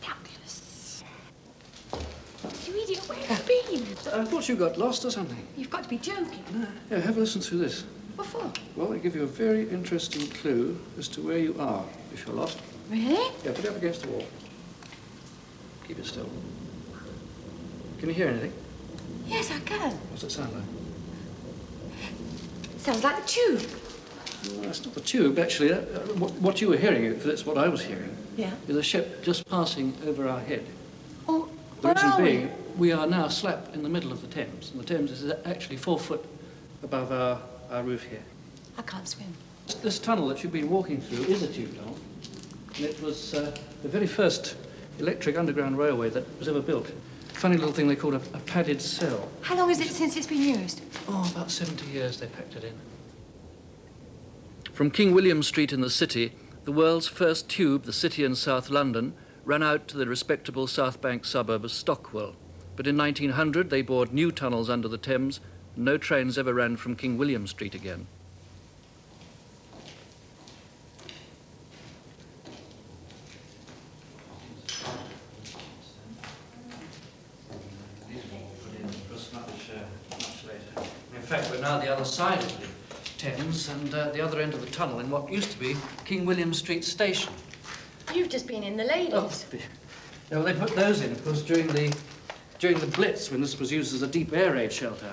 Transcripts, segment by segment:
Fabulous. You idiot, where have you been? I thought you got lost or something. You've got to be joking. No. Yeah, have a listen to this. What for? Well, they give you a very interesting clue as to where you are if you're lost. Really? Yeah, put it up against the wall. Keep it still. Can you hear anything? Yes, I can. What's it sound like? Sounds like the tube. No, it's not the tube, actually. What you were hearing, if that's what I was hearing, Yeah. is a ship just passing over our head. Oh, The where reason are being, we are now slap in the middle of the Thames, and the Thames is actually 4 foot above our roof here. I can't swim. This tunnel that you've been walking through is a tube tunnel, and it was the very first electric underground railway that was ever built. Funny little thing they called a padded cell. How long is it since it's been used? Oh, about 70 years they packed it in. From King William Street in the city, the world's first tube, the City and South London, ran out to the respectable South Bank suburb of Stockwell. But in 1900, they bored new tunnels under the Thames, and no trains ever ran from King William Street again. In fact, we're now the other side of the Thames and the other end of the tunnel in what used to be King William Street Station. You've just been in the ladies. Oh, yeah, well, they put those in, of course, during the Blitz, when this was used as a deep air raid shelter.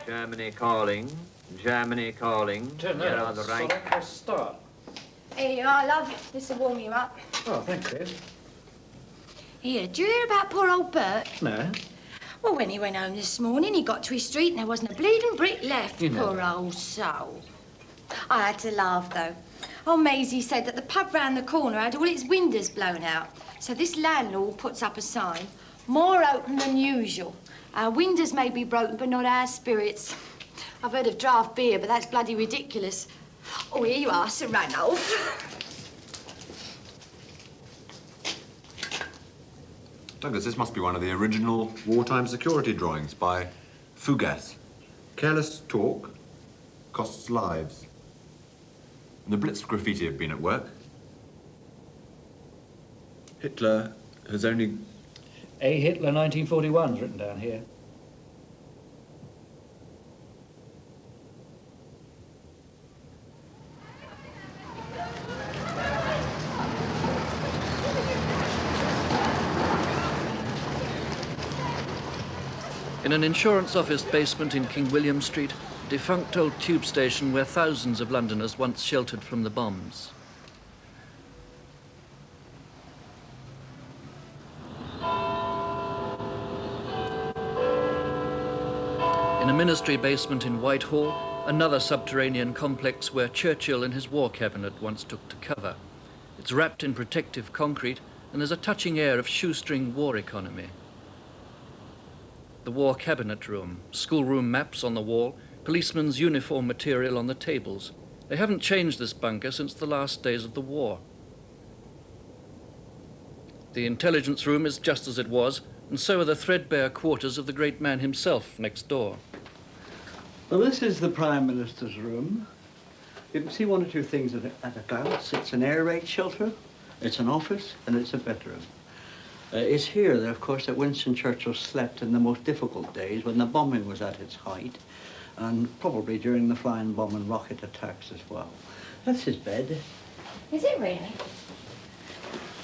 Germany calling. Germany calling. Turn Here that are on. the right. Start. Here you are, love. This will warm you up. Oh, thanks, Dave. Here, do you hear about poor old Bert? No. Well, when he went home this morning, he got to his street and there wasn't a bleeding brick left. You know Poor old soul. I had to laugh, though. Old Maisie said that the pub round the corner had all its windows blown out. So this landlord puts up a sign, more open than usual. Our windows may be broken, but not our spirits. I've heard of draft beer, but that's bloody ridiculous. Oh, here you are, Sir Ranulph. Douglas, this must be one of the original wartime security drawings by Fougas. Careless talk costs lives. And the Blitz graffiti have been at work. Hitler has only... A. Hitler 1941 is written down here. In an insurance office basement in King William Street, a defunct old tube station where thousands of Londoners once sheltered from the bombs. In a ministry basement in Whitehall, another subterranean complex where Churchill and his war cabinet once took to cover. It's wrapped in protective concrete and there's a touching air of shoestring war economy. The War Cabinet Room, schoolroom maps on the wall, policemen's uniform material on the tables. They haven't changed this bunker since the last days of the war. The intelligence room is just as it was, and so are the threadbare quarters of the great man himself next door. Well, this is the Prime Minister's room. You can see one or two things at a glance. It's an air raid shelter, it's an office, and it's a bedroom. It's here, of course, that Winston Churchill slept in the most difficult days when the bombing was at its height, and probably during the flying bomb and rocket attacks as well. That's his bed. Is it really?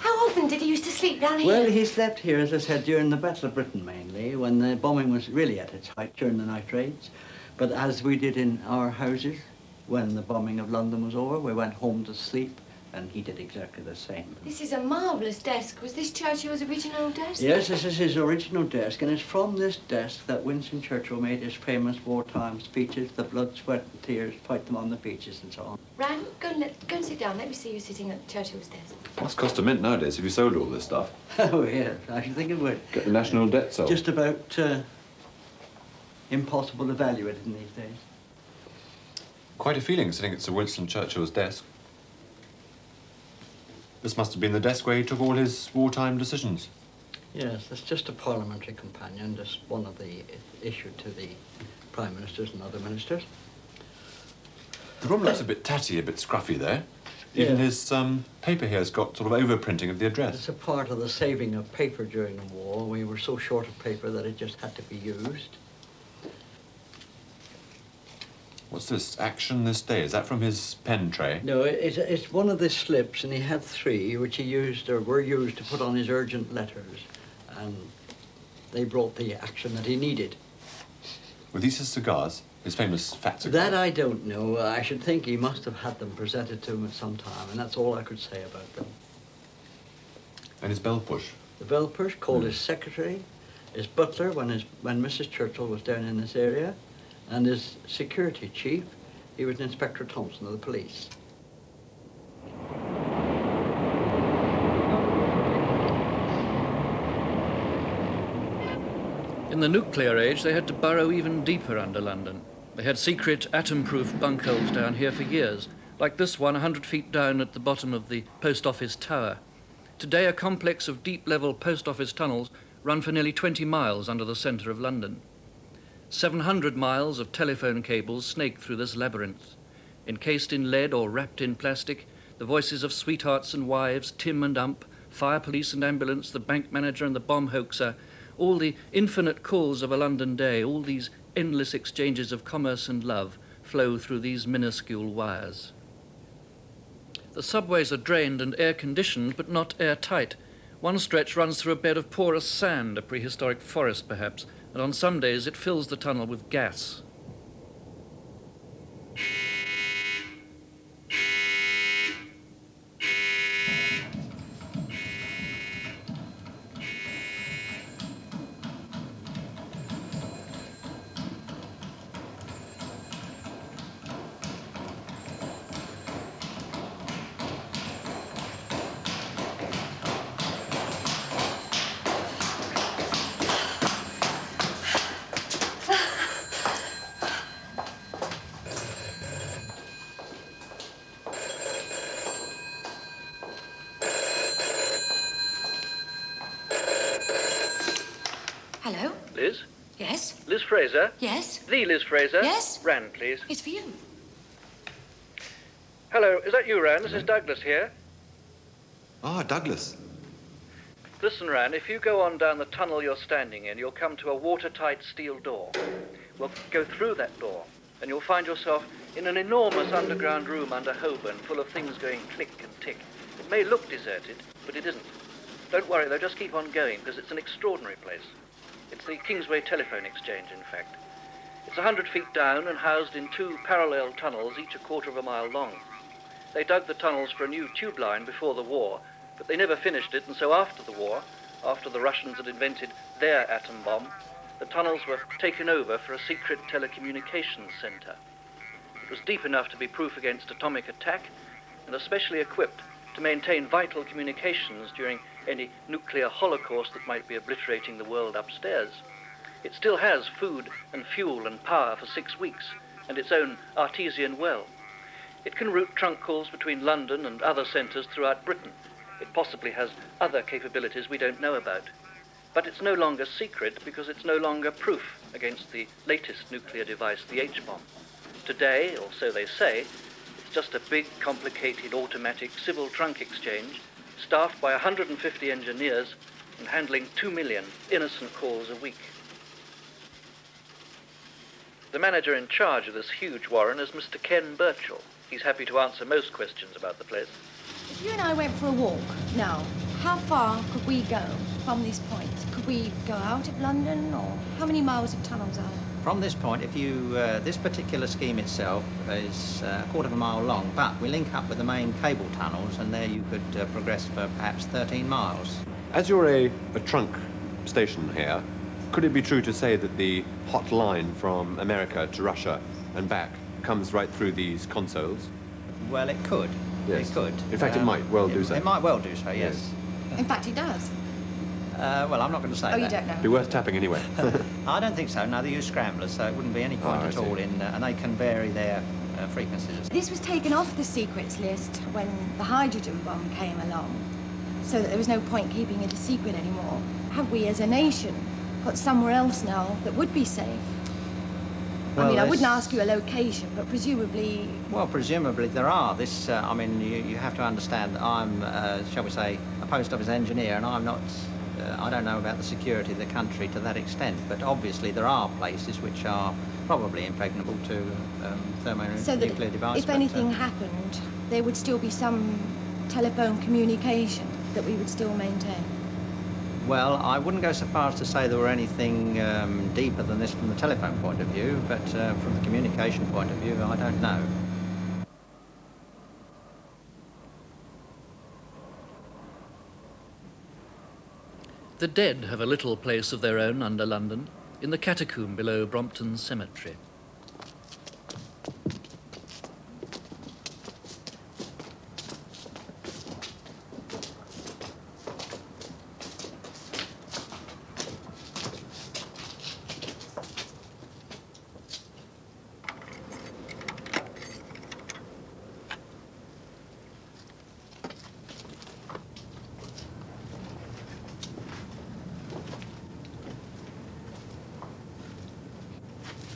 How often did he used to sleep down here? Well, he slept here, as I said, during the Battle of Britain mainly, when the bombing was really at its height during the night raids. But as we did in our houses, when the bombing of London was over, we went home to sleep, and he did exactly the same. This is a marvellous desk. Was this Churchill's original desk? Yes, this is his original desk, and it's from this desk that Winston Churchill made his famous wartime speeches, the blood, sweat, and tears, fight them on the beaches, and so on. Ran, go and sit down. Let me see you sitting at Churchill's desk. Must cost a mint nowadays if you sold all this stuff. Oh, yes, I should think it would. Get the national debt sold. Just about impossible to value it in these days. Quite a feeling sitting at Sir Winston Churchill's desk. This must have been the desk where he took all his wartime decisions. Yes, it's just a parliamentary companion, just one of the issued to the Prime Ministers and other ministers. The room looks a bit tatty, a bit scruffy there. Even Yeah. his paper here's got sort of overprinting of the address. It's a part of the saving of paper during the war. We were so short of paper that it just had to be used. What's this? Action this day. Is that from his pen tray? No, it's one of the slips, and he had 3, which he used, or were used, to put on his urgent letters. And they brought the action that he needed. Were these his cigars? His famous fat cigars? That I don't know. I should think he must have had them presented to him at some time, and that's all I could say about them. And his bell push? The Velpers called his secretary, his butler when Mrs. Churchill was down in this area, and his security chief, he was Inspector Thompson of the police. In the nuclear age, they had to burrow even deeper under London. They had secret atom-proof bunkholes down here for years, like this one 100 feet down at the bottom of the post office tower. Today, a complex of deep-level post office tunnels run for nearly 20 miles under the centre of London. 700 miles of telephone cables snake through this labyrinth. Encased in lead or wrapped in plastic, the voices of sweethearts and wives, Tim and Ump, fire police and ambulance, the bank manager and the bomb hoaxer, all the infinite calls of a London day, all these endless exchanges of commerce and love flow through these minuscule wires. The subways are drained and air-conditioned, but not airtight. One stretch runs through a bed of porous sand, a prehistoric forest perhaps, and on some days it fills the tunnel with gas. Hello? Liz? Yes? Liz Fraser? Yes? The Liz Fraser? Yes? Ran, please. It's for you. Hello, is that you, Ran? This is Douglas here. Ah, Douglas. Listen, Ran, if you go on down the tunnel you're standing in, you'll come to a watertight steel door. We'll go through that door, and you'll find yourself in an enormous underground room under Holborn, full of things going click and tick. It may look deserted, but it isn't. Don't worry, though, just keep on going, because it's an extraordinary place. It's the Kingsway Telephone Exchange, in fact. It's 100 feet down and housed in 2 parallel tunnels, each a quarter of a mile long. They dug the tunnels for a new tube line before the war, but they never finished it, and so after the war, after the Russians had invented their atom bomb, the tunnels were taken over for a secret telecommunications center. It was deep enough to be proof against atomic attack, and especially equipped to maintain vital communications during any nuclear holocaust that might be obliterating the world upstairs. It still has food and fuel and power for 6 weeks, and its own artesian well. It can route trunk calls between London and other centres throughout Britain. It possibly has other capabilities we don't know about. But it's no longer secret because it's no longer proof against the latest nuclear device, the H-bomb. Today, or so they say, it's just a big, complicated, automatic civil trunk exchange staffed by 150 engineers and handling 2 million innocent calls a week. The manager in charge of this huge warren is Mr. Ken Birchall. He's happy to answer most questions about the place. If you and I went for a walk now, how far could we go from this point? Could we go out of London, or how many miles of tunnels are there? From this point, if you, this particular scheme itself is a quarter of a mile long, but we link up with the main cable tunnels, and there you could progress for perhaps 13 miles. As you're a trunk station here, could it be true to say that the hot line from America to Russia and back comes right through these consoles? Well, it could. Yes. It could. In fact, it might well do so. It might well do so, yes. In fact, it does. Well, I'm not going to say Oh, that. you don't know? Be worth tapping anyway. I don't think so. No, they use scramblers, so it wouldn't be any point I at all see. in, and they can vary their frequencies. This was taken off the secrets list when the hydrogen bomb came along. so that there was no point keeping it a secret anymore. Have we, as a nation, got somewhere else now that would be safe? Well, I mean, I wouldn't ask you a location, but presumably... Well, presumably there are. This, I mean, you have to understand that I'm, shall we say, a post office engineer, and I'm not, I don't know about the security of the country to that extent, but obviously there are places which are probably impregnable to thermonuclear So that devices. if anything happened, there would still be some telephone communication that we would still maintain. Well, I wouldn't go so far as to say there were anything deeper than this from the telephone point of view, but from the communication point of view, I don't know. The dead have a little place of their own under London, in the catacomb below Brompton Cemetery.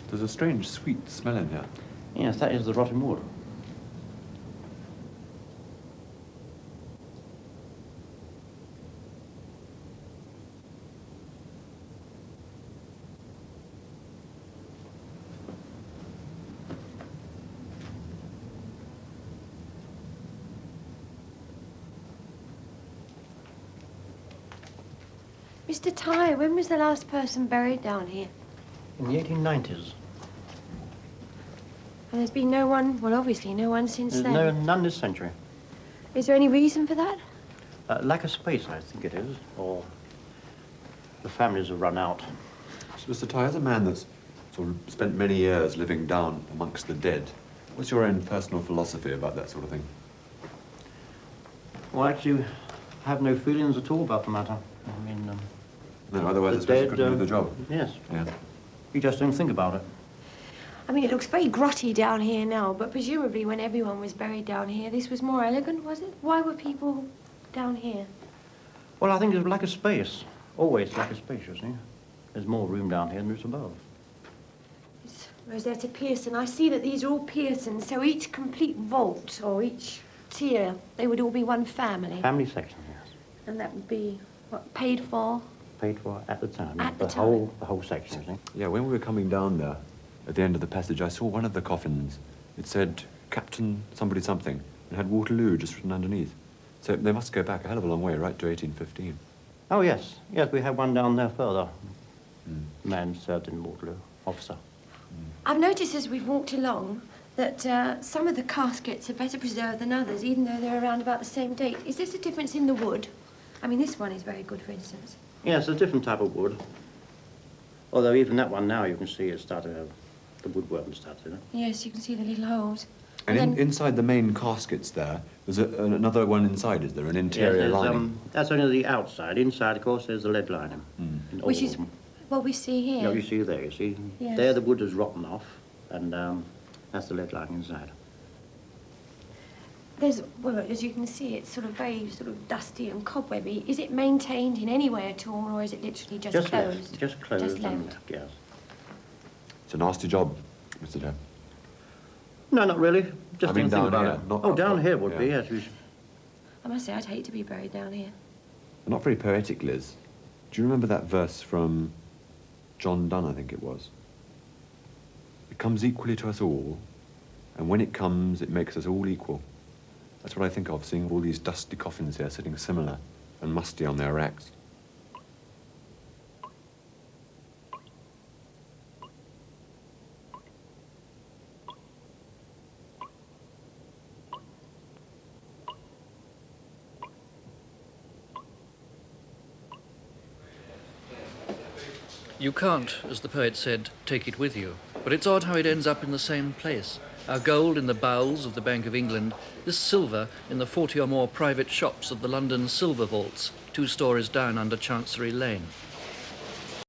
There's a strange sweet smell in here. Yes, that is the rotting wood. Mr. Ty, when was the last person buried down here? In the 1890s. And there's been no one, well, obviously no one since There's then. none this century. Is there any reason for that? Lack of space, I think it is, or the families have run out. So, Mr. Ty, as a man that's sort of spent many years living down amongst the dead, what's your own personal philosophy about that sort of thing? Well, actually, I have no feelings at all about the matter. I mean, No, otherwise I the suppose you dead, couldn't do the job. Yes. Yeah. You just don't think about it. I mean, it looks very grotty down here now, but presumably when everyone was buried down here, this was more elegant, was it? Why were people down here? Well, I think there's lack of space. Always lack of space, you see. There's more room down here than there's above. It's Rosetta Pearson. I see that these are all Pearsons, so each complete vault or each tier, they would all be one family. Family section, yes. And that would be, what, paid for? Paid for at the time. At the time. The whole section, you see. Yeah, when we were coming down there, at the end of the passage, I saw one of the coffins. It said Captain somebody something, and had Waterloo just written underneath. So they must go back a hell of a long way, right to 1815. Oh, yes. Yes, we have one down there further. Man served in Waterloo, officer. I've noticed as we've walked along that some of the caskets are better preserved than others, even though they're around about the same date. Is this a difference in the wood? I mean, this one is very good, for instance. Yes, a different type of wood. Although even that one now, you can see it's starting to, the woodwork started, you know? Yes, you can see the little holes. And then- inside the main caskets there, there's another one inside, is there? An interior Yes, lining? that's only the outside. Inside, of course, there's the lead lining. In all Which of is them. what we see here. Yeah, you see there, you see? Yes. There the wood is rotten off, and that's the lead lining inside. There's, well, as you can see, it's sort of very sort of dusty and cobwebby. Is it maintained in any way at all, or is it literally just closed? Left, just closed Just and left. left, yes. It's a nasty job, Mr. Deb. No, not really. Just I mean didn't think down about here, it. not Oh, up down top, here would be, yeah. yes. I must say, I'd hate to be buried down here. Not very poetic, Liz. Do you remember that verse from John Donne, I think it was? It comes equally to us all, and when it comes, it makes us all equal. That's what I think of, seeing all these dusty coffins here sitting similar and musty on their racks. You can't, as the poet said, take it with you. But it's odd how it ends up in the same place. Our gold in the bowels of the Bank of England, this silver in the 40 or more private shops of the London silver vaults, 2 stories down under Chancery Lane.